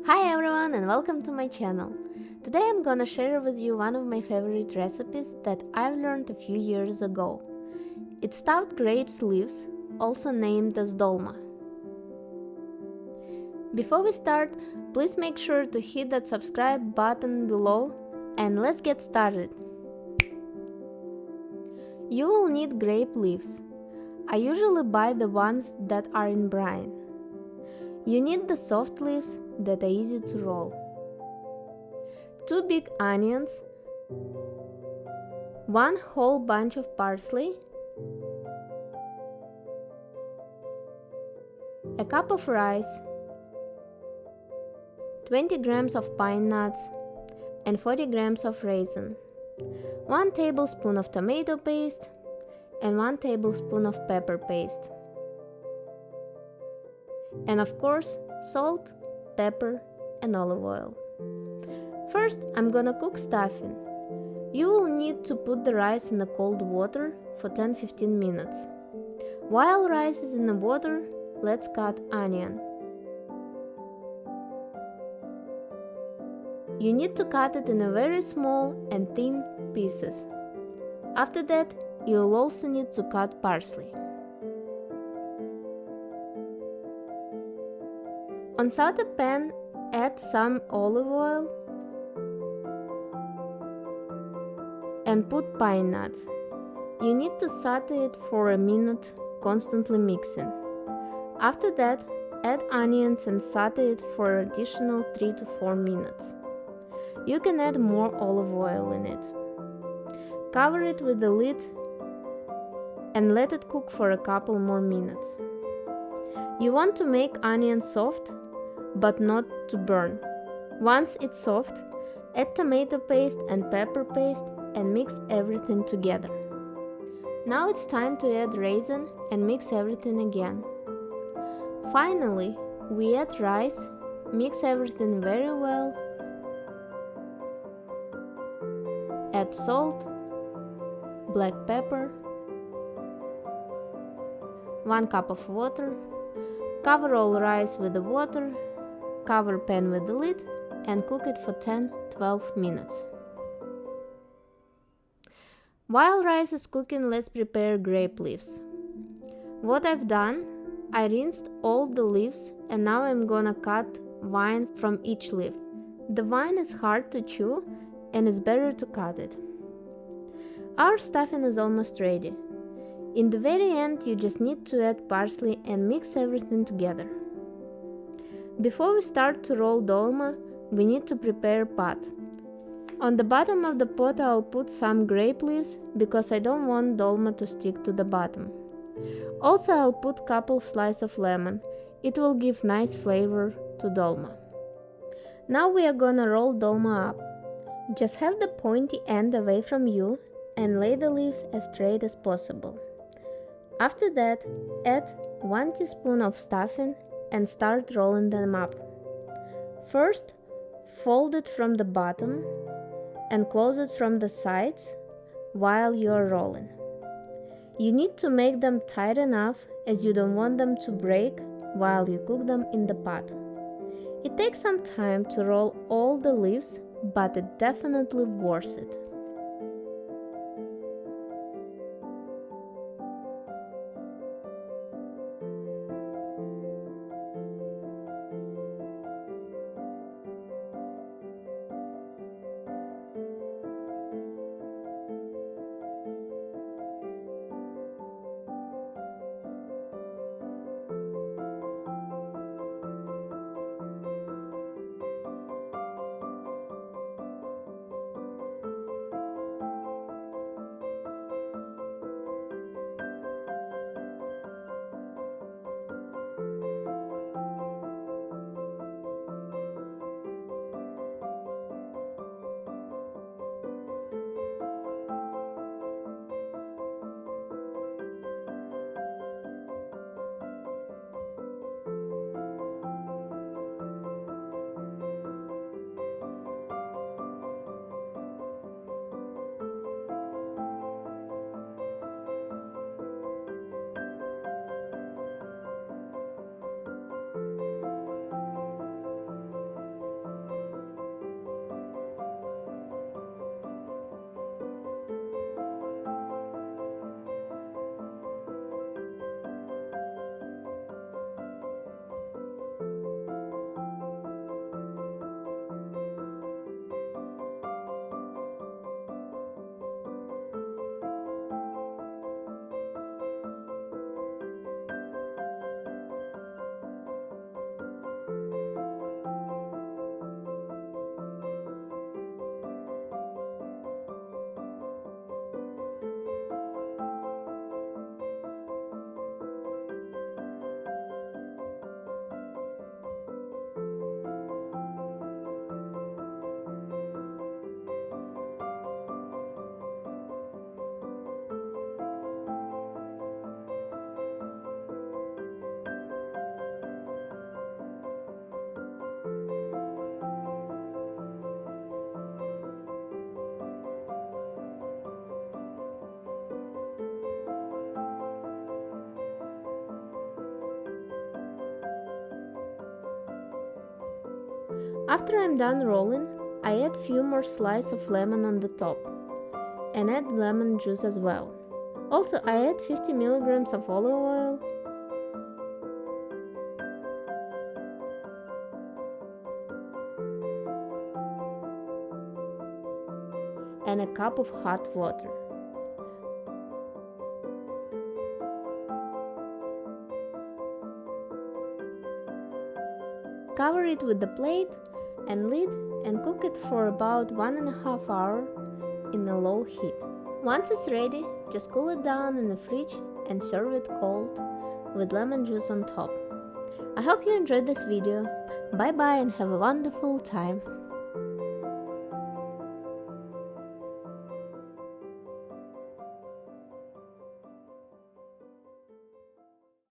Hi everyone and welcome to my channel. Today I'm gonna share with you one of my favorite recipes that I've learned a few years ago. It's stuffed grapes leaves, also named as dolma. Before we start, please make sure to hit that subscribe button below and let's get started. You will need grape leaves. I usually buy the ones that are in brine. You need the soft leaves that are easy to roll. 2 big onions, 1 whole bunch of parsley, a cup of rice, 20 grams of pine nuts, and 40 grams of raisin, 1 tablespoon of tomato paste, and 1 tablespoon of pepper paste. And of course, salt, pepper, and olive oil. First, I'm gonna cook stuffing. You will need to put the rice in the cold water for 10-15 minutes. While rice is in the water, let's cut onion. You need to cut it in a very small and thin pieces. After that, you'll also need to cut parsley. On saute pan, add some olive oil and put pine nuts. You need to saute it for a minute, constantly mixing. After that, add onions and saute it for an additional 3 to 4 minutes. You can add more olive oil in it. Cover it with the lid and let it cook for a couple more minutes. You want to make onions soft, but not to burn. Once it's soft, add tomato paste and pepper paste and mix everything together. Now it's time to add raisin and mix everything again. Finally, we add rice, mix everything very well, add salt, black pepper, 1 cup of water, cover all rice with the water, cover pan with the lid and cook it for 10-12 minutes. While rice is cooking, let's prepare grape leaves. What I've done, I rinsed all the leaves and now I'm gonna cut vine from each leaf. The vine is hard to chew and it's better to cut it. Our stuffing is almost ready. In the very end, you just need to add parsley and mix everything together. Before we start to roll dolma, we need to prepare a pot. On the bottom of the pot I'll put some grape leaves because I don't want dolma to stick to the bottom. Also I'll put couple slices of lemon. It will give nice flavor to dolma. Now we are gonna roll dolma up. Just have the pointy end away from you and lay the leaves as straight as possible. After that, add 1 teaspoon of stuffing and start rolling them up. First, fold it from the bottom and close it from the sides while you are rolling. You need to make them tight enough as you don't want them to break while you cook them in the pot. It takes some time to roll all the leaves, but it definitely worth it. After I'm done rolling, I add few more slices of lemon on the top and add lemon juice as well. Also, I add 50 milligrams of olive oil and a cup of hot water. Cover it with the plate and lid and cook it for about 1.5 hours in a low heat. Once it's ready, just cool it down in the fridge and serve it cold with lemon juice on top. I hope you enjoyed this video. Bye bye and have a wonderful time.